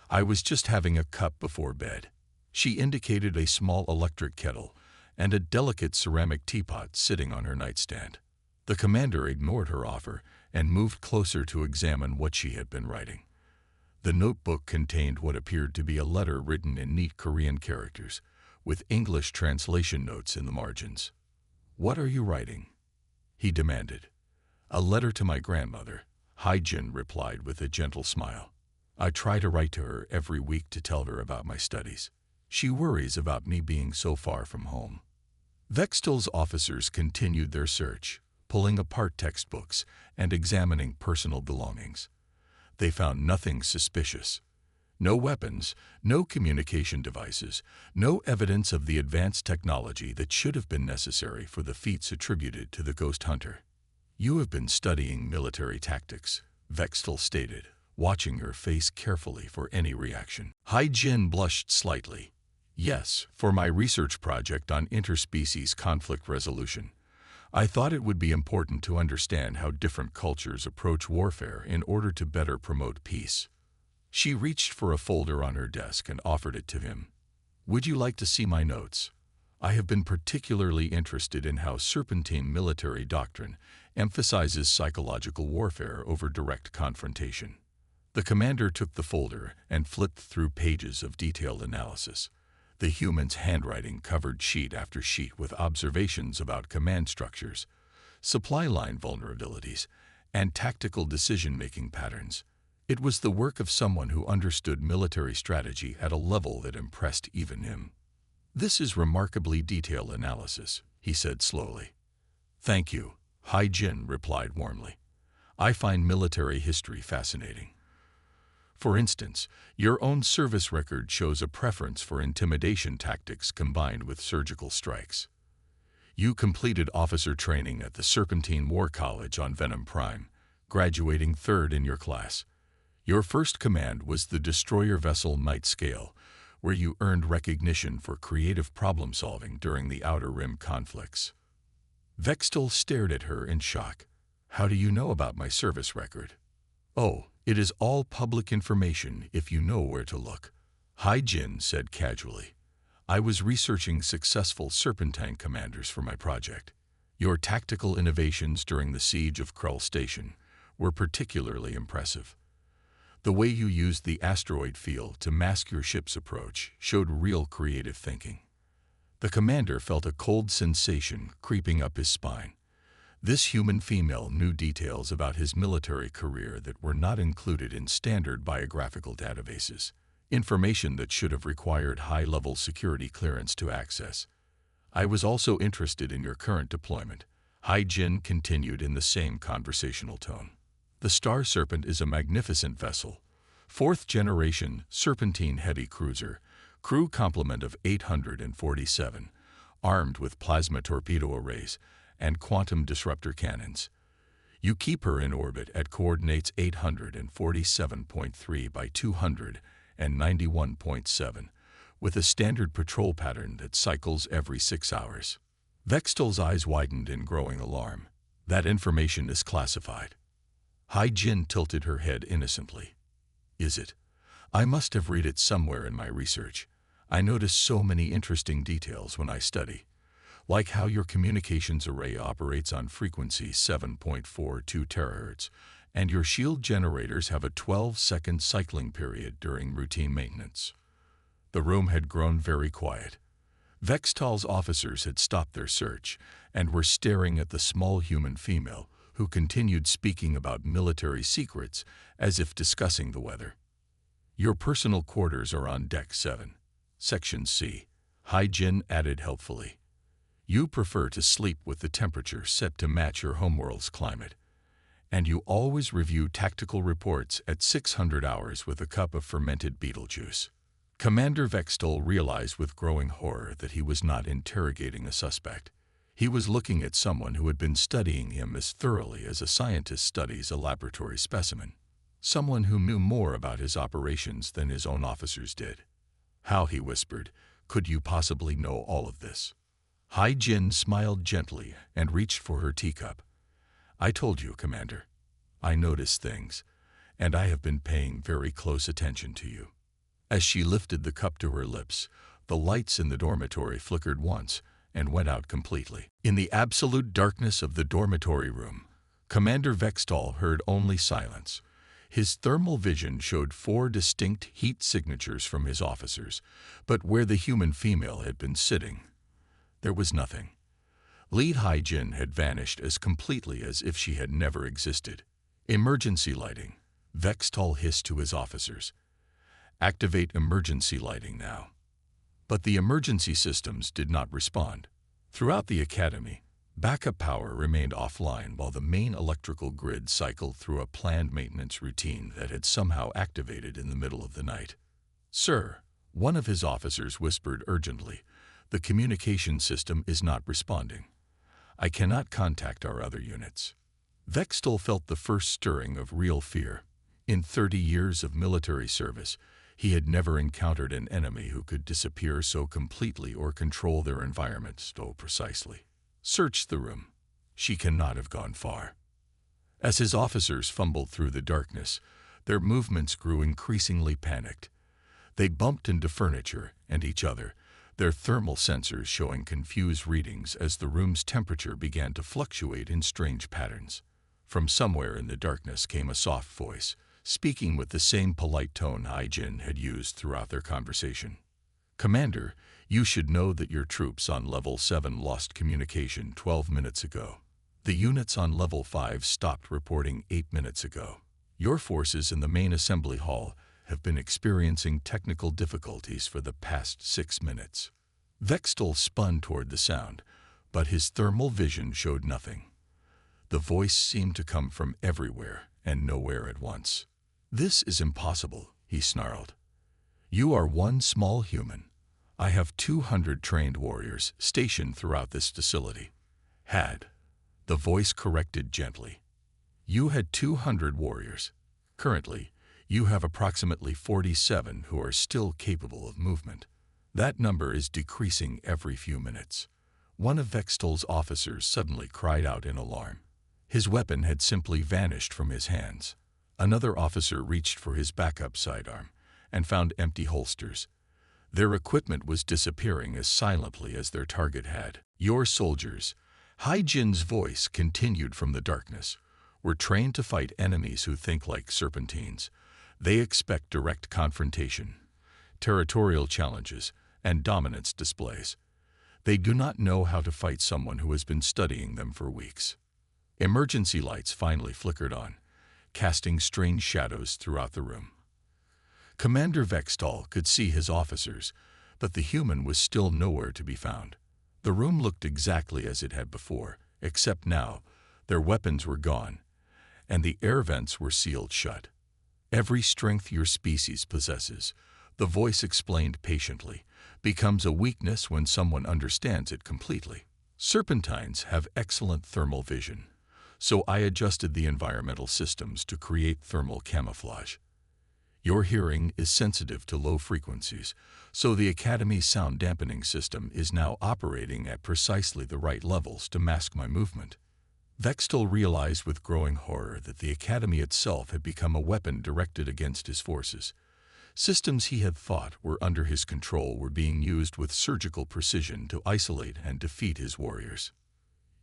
I was just having a cup before bed." She indicated a small electric kettle and a delicate ceramic teapot sitting on her nightstand. The commander ignored her offer and moved closer to examine what she had been writing. The notebook contained what appeared to be a letter written in neat Korean characters, with English translation notes in the margins. "What are you writing?" he demanded. "A letter to my grandmother," Hai-jin replied with a gentle smile. "I try to write to her every week to tell her about my studies. She worries about me being so far from home." Vextol's officers continued their search, pulling apart textbooks and examining personal belongings. They found nothing suspicious. No weapons, no communication devices, no evidence of the advanced technology that should have been necessary for the feats attributed to the ghost hunter. "You have been studying military tactics," Vextol stated, watching her face carefully for any reaction. Hai-jin blushed slightly. "Yes, for my research project on interspecies conflict resolution. I thought it would be important to understand how different cultures approach warfare in order to better promote peace." She reached for a folder on her desk and offered it to him. "Would you like to see my notes? I have been particularly interested in how serpentine military doctrine emphasizes psychological warfare over direct confrontation." The commander took the folder and flipped through pages of detailed analysis. The human's handwriting covered sheet after sheet with observations about command structures, supply line vulnerabilities, and tactical decision-making patterns. It was the work of someone who understood military strategy at a level that impressed even him. "This is remarkably detailed analysis," he said slowly. "Thank you," Hai Jin replied warmly. "I find military history fascinating. For instance, your own service record shows a preference for intimidation tactics combined with surgical strikes. You completed officer training at the Serpentine War College on Venom Prime, graduating third in your class. Your first command was the destroyer vessel Night Scale, where you earned recognition for creative problem-solving during the Outer Rim conflicts." Vextol stared at her in shock. "How do you know about my service record?" "Oh, it is all public information if you know where to look," Hai Jin said casually. "I was researching successful Serpentine commanders for my project. Your tactical innovations during the siege of Krull Station were particularly impressive. The way you used the asteroid field to mask your ship's approach showed real creative thinking." The commander felt a cold sensation creeping up his spine. This human female knew details about his military career that were not included in standard biographical databases, information that should have required high-level security clearance to access. "I was also interested in your current deployment," Hai Jin continued in the same conversational tone. "The Star Serpent is a magnificent vessel, fourth-generation Serpentine heavy cruiser, crew complement of 847, armed with plasma torpedo arrays and quantum disruptor cannons. You keep her in orbit at coordinates 847.3 by 291.7, with a standard patrol pattern that cycles every 6 hours." Vextol's eyes widened in growing alarm. "That information is classified." Hai Jin tilted her head innocently. "Is it? I must have read it somewhere in my research. I notice so many interesting details when I study, like how your communications array operates on frequency 7.42 terahertz, and your shield generators have a 12-second cycling period during routine maintenance." The room had grown very quiet. Vextol's officers had stopped their search and were staring at the small human female, who continued speaking about military secrets as if discussing the weather. "Your personal quarters are on Deck 7, Section C," Hai Jin added helpfully. "You prefer to sleep with the temperature set to match your homeworld's climate, and you always review tactical reports at 600 hours with a cup of fermented beetle juice." Commander Vextol realized with growing horror that he was not interrogating a suspect. He was looking at someone who had been studying him as thoroughly as a scientist studies a laboratory specimen. Someone who knew more about his operations than his own officers did. "How," he whispered, "could you possibly know all of this?" Hai Jin smiled gently and reached for her teacup. "I told you, Commander. I notice things, and I have been paying very close attention to you." As she lifted the cup to her lips, the lights in the dormitory flickered once and went out completely. In the absolute darkness of the dormitory room, Commander Vextol heard only silence. His thermal vision showed 4 distinct heat signatures from his officers, but where the human female had been sitting, there was nothing. Lead Hai Jin had vanished as completely as if she had never existed. "Emergency lighting," Vextol hissed to his officers. "Activate emergency lighting now." But the emergency systems did not respond. Throughout the academy, backup power remained offline while the main electrical grid cycled through a planned maintenance routine that had somehow activated in the middle of the night. "Sir," one of his officers whispered urgently, "the communication system is not responding. I cannot contact our other units." Vextol felt the first stirring of real fear. In 30 years of military service, he had never encountered an enemy who could disappear so completely or control their environment so precisely. "Search the room. She cannot have gone far." As his officers fumbled through the darkness, their movements grew increasingly panicked. They bumped into furniture and each other, their thermal sensors showing confused readings as the room's temperature began to fluctuate in strange patterns. From somewhere in the darkness came a soft voice, speaking with the same polite tone Hai Jin had used throughout their conversation. "Commander, you should know that your troops on Level 7 lost communication 12 minutes ago. The units on Level 5 stopped reporting 8 minutes ago. Your forces in the main assembly hall have been experiencing technical difficulties for the past 6 minutes. Vextol spun toward the sound, but his thermal vision showed nothing. The voice seemed to come from everywhere and nowhere at once. "This is impossible," he snarled. "You are one small human. I have 200 trained warriors stationed throughout this facility." "Had," the voice corrected gently. "You had 200 warriors. Currently, you have approximately 47 who are still capable of movement. That number is decreasing every few minutes." One of Vextol's officers suddenly cried out in alarm. His weapon had simply vanished from his hands. Another officer reached for his backup sidearm and found empty holsters. Their equipment was disappearing as silently as their target had. "Your soldiers," Hai-Jin's voice continued from the darkness, "were trained to fight enemies who think like serpentines. They expect direct confrontation, territorial challenges, and dominance displays. They do not know how to fight someone who has been studying them for weeks." Emergency lights finally flickered on, casting strange shadows throughout the room. Commander Vextol could see his officers, but the human was still nowhere to be found. The room looked exactly as it had before, except now their weapons were gone, and the air vents were sealed shut. "Every strength your species possesses," the voice explained patiently, "becomes a weakness when someone understands it completely. Serpentines have excellent thermal vision, so I adjusted the environmental systems to create thermal camouflage. Your hearing is sensitive to low frequencies, so the Academy's sound dampening system is now operating at precisely the right levels to mask my movement." Vextol realized with growing horror that the Academy itself had become a weapon directed against his forces. Systems he had thought were under his control were being used with surgical precision to isolate and defeat his warriors.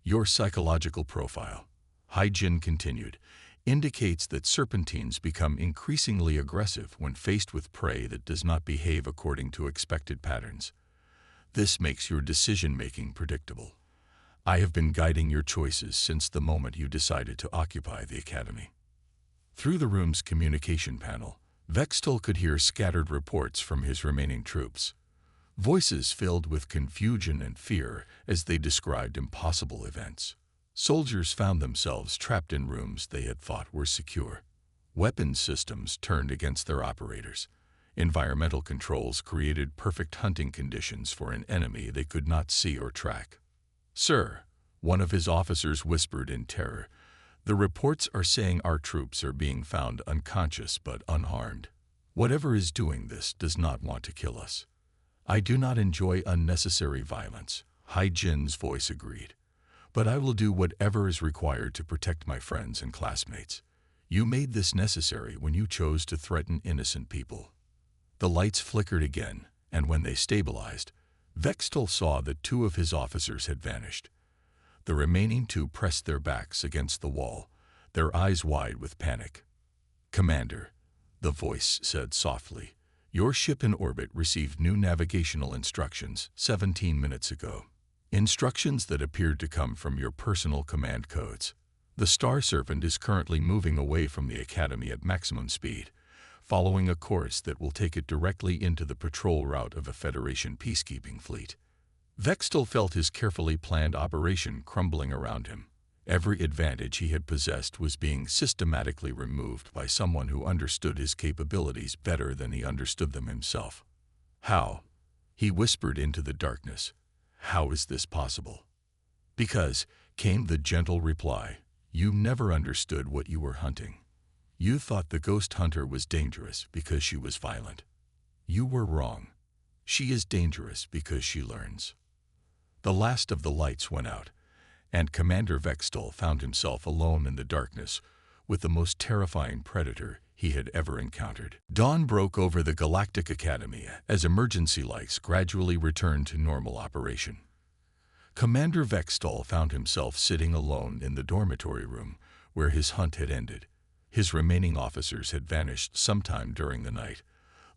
"Your psychological profile," Hai-Jin continued, "indicates that serpentines become increasingly aggressive when faced with prey that does not behave according to expected patterns. This makes your decision-making predictable. I have been guiding your choices since the moment you decided to occupy the Academy." Through the room's communication panel, Vextol could hear scattered reports from his remaining troops. Voices filled with confusion and fear as they described impossible events. Soldiers found themselves trapped in rooms they had thought were secure. Weapon systems turned against their operators. Environmental controls created perfect hunting conditions for an enemy they could not see or track. "Sir," one of his officers whispered in terror, "the reports are saying our troops are being found unconscious but unharmed. Whatever is doing this does not want to kill us." "I do not enjoy unnecessary violence," Hai-Jin's voice agreed, "but I will do whatever is required to protect my friends and classmates. You made this necessary when you chose to threaten innocent people." The lights flickered again, and when they stabilized, Vextol saw that 2 of his officers had vanished. The remaining 2 pressed their backs against the wall, their eyes wide with panic. "Commander," the voice said softly, "your ship in orbit received new navigational instructions 17 minutes ago. Instructions that appeared to come from your personal command codes. The Star Serpent is currently moving away from the Academy at maximum speed, following a course that will take it directly into the patrol route of a Federation peacekeeping fleet." Vextol felt his carefully planned operation crumbling around him. Every advantage he had possessed was being systematically removed by someone who understood his capabilities better than he understood them himself. "How?" he whispered into the darkness. "How is this possible?" "Because," came the gentle reply, "you never understood what you were hunting. You thought the ghost hunter was dangerous because she was violent. You were wrong. She is dangerous because she learns." The last of the lights went out, and Commander Vextol found himself alone in the darkness with the most terrifying predator he had ever encountered. Dawn broke over the Galactic Academy as emergency lights gradually returned to normal operation. Commander Vextol found himself sitting alone in the dormitory room where his hunt had ended. His remaining officers had vanished sometime during the night,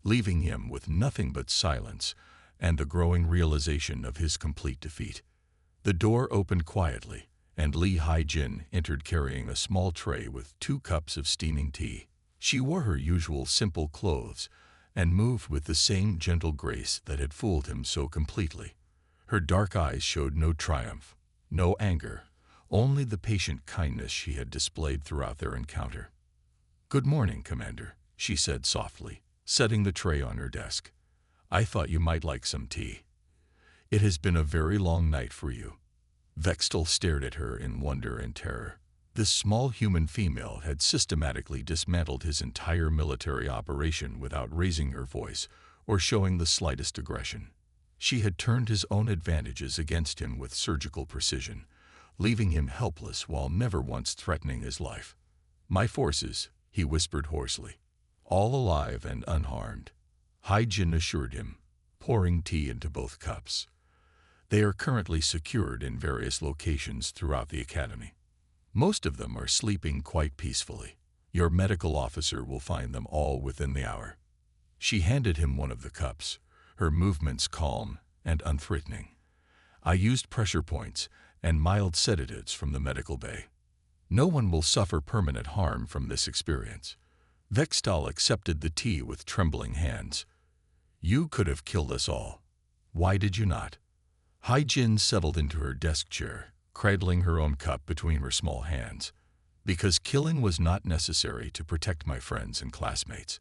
leaving him with nothing but silence and the growing realization of his complete defeat. The door opened quietly, and Lee Hai-jin entered carrying a small tray with 2 cups of steaming tea. She wore her usual simple clothes and moved with the same gentle grace that had fooled him so completely. Her dark eyes showed no triumph, no anger, only the patient kindness she had displayed throughout their encounter. "Good morning, Commander," she said softly, setting the tray on her desk. "I thought you might like some tea. It has been a very long night for you." Vextol stared at her in wonder and terror. This small human female had systematically dismantled his entire military operation without raising her voice or showing the slightest aggression. She had turned his own advantages against him with surgical precision, leaving him helpless while never once threatening his life. "My forces," he whispered hoarsely, "all alive and unharmed," Hai-jin assured him, pouring tea into both cups. "They are currently secured in various locations throughout the academy. Most of them are sleeping quite peacefully. Your medical officer will find them all within the hour." She handed him one of the cups, her movements calm and unthreatening. "I used pressure points and mild sedatives from the medical bay. No one will suffer permanent harm from this experience." Vextol accepted the tea with trembling hands. "You could have killed us all. Why did you not?" Hai-jin settled into her desk chair, cradling her own cup between her small hands. "Because killing was not necessary to protect my friends and classmates.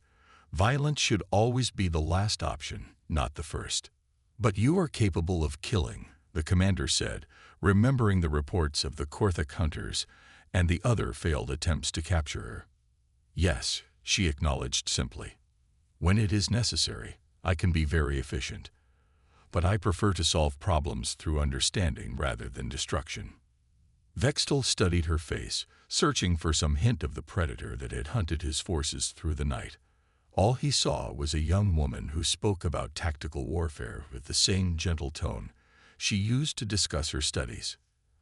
Violence should always be the last option, not the first." "But you are capable of killing," the commander said, remembering the reports of the Korthik hunters and the other failed attempts to capture her. "Yes," she acknowledged simply. "When it is necessary, I can be very efficient. But I prefer to solve problems through understanding rather than destruction." Vextol studied her face, searching for some hint of the predator that had hunted his forces through the night. All he saw was a young woman who spoke about tactical warfare with the same gentle tone she used to discuss her studies.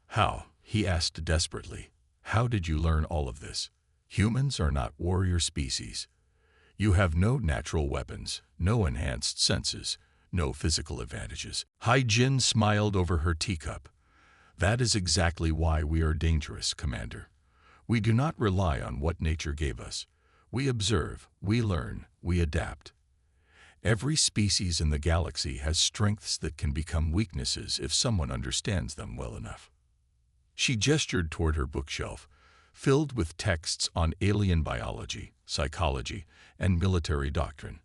"How?" he asked desperately. "How did you learn all of this? Humans are not warrior species. You have no natural weapons, no enhanced senses, no physical advantages." Hai-jin smiled over her teacup. "That is exactly why we are dangerous, Commander. We do not rely on what nature gave us. We observe, we learn, we adapt. Every species in the galaxy has strengths that can become weaknesses if someone understands them well enough." She gestured toward her bookshelf, filled with texts on alien biology, psychology, and military doctrine.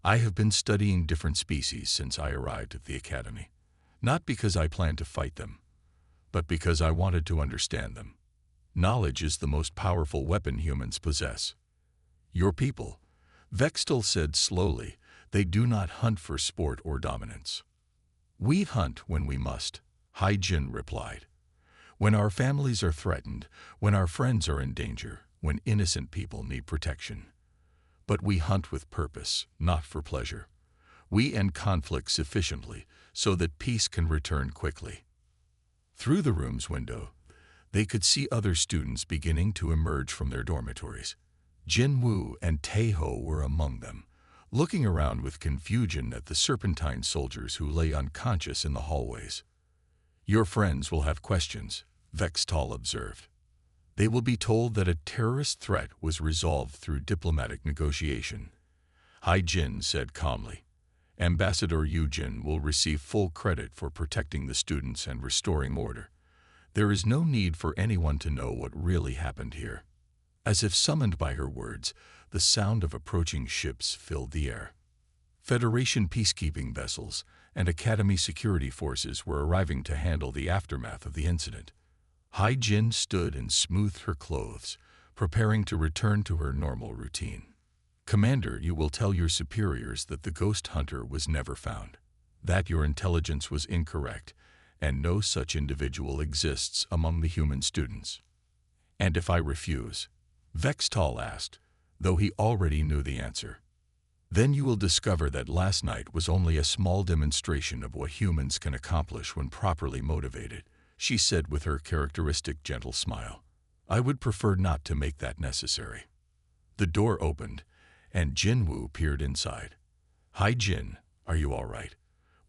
"I have been studying different species since I arrived at the academy, not because I planned to fight them, but because I wanted to understand them. Knowledge is the most powerful weapon humans possess." "Your people," Vextol said slowly, "they do not hunt for sport or dominance." "We hunt when we must," Hai-jin replied. "When our families are threatened, when our friends are in danger, when innocent people need protection. But we hunt with purpose, not for pleasure. We end conflict sufficiently so that peace can return quickly." Through the room's window, they could see other students beginning to emerge from their dormitories. Jin-woo and Tae-ho were among them, looking around with confusion at the serpentine soldiers who lay unconscious in the hallways. "Your friends will have questions," Vextol observed. "They will be told that a terrorist threat was resolved through diplomatic negotiation." Hai-jin said calmly, "Ambassador Yoo-jin will receive full credit for protecting the students and restoring order. There is no need for anyone to know what really happened here." As if summoned by her words, the sound of approaching ships filled the air. Federation peacekeeping vessels and Academy security forces were arriving to handle the aftermath of the incident. Hai-jin stood and smoothed her clothes, preparing to return to her normal routine. "Commander, you will tell your superiors that the ghost hunter was never found, that your intelligence was incorrect, and no such individual exists among the human students." "And if I refuse?" Vextol asked, though he already knew the answer. "Then you will discover that last night was only a small demonstration of what humans can accomplish when properly motivated," she said with her characteristic gentle smile. "I would prefer not to make that necessary." The door opened, and Jin-woo peered inside. "Hai-jin, are you all right?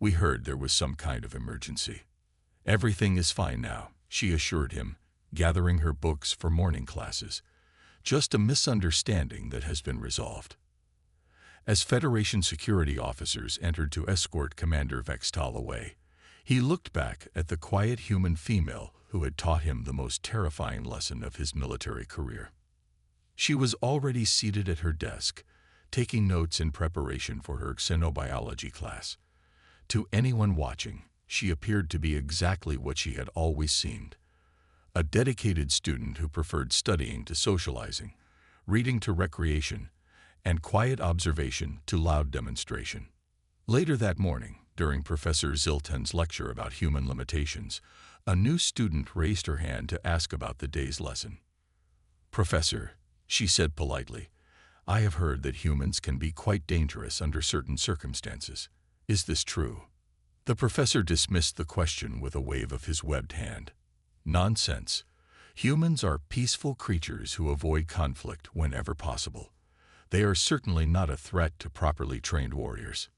We heard there was some kind of emergency." "Everything is fine now," she assured him, gathering her books for morning classes. Just a misunderstanding that has been resolved. As Federation security officers entered to escort Commander Vextol away, he looked back at the quiet human female who had taught him the most terrifying lesson of his military career. She was already seated at her desk, taking notes in preparation for her xenobiology class. To anyone watching, she appeared to be exactly what she had always seemed. A dedicated student who preferred studying to socializing, reading to recreation, and quiet observation to loud demonstration. Later that morning, during Professor Zilton's lecture about human limitations, a new student raised her hand to ask about the day's lesson. "Professor," she said politely, "I have heard that humans can be quite dangerous under certain circumstances. Is this true?" The professor dismissed the question with a wave of his webbed hand. "Nonsense. Humans are peaceful creatures who avoid conflict whenever possible. They are certainly not a threat to properly trained warriors."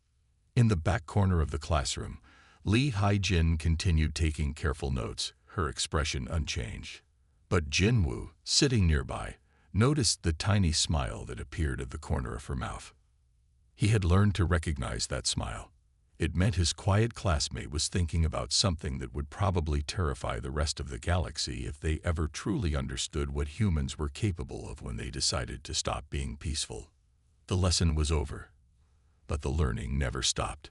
In the back corner of the classroom, Li Haijin continued taking careful notes, her expression unchanged. But Jinwoo, sitting nearby, noticed the tiny smile that appeared at the corner of her mouth. He had learned to recognize that smile. It meant his quiet classmate was thinking about something that would probably terrify the rest of the galaxy if they ever truly understood what humans were capable of when they decided to stop being peaceful. The lesson was over, but the learning never stopped.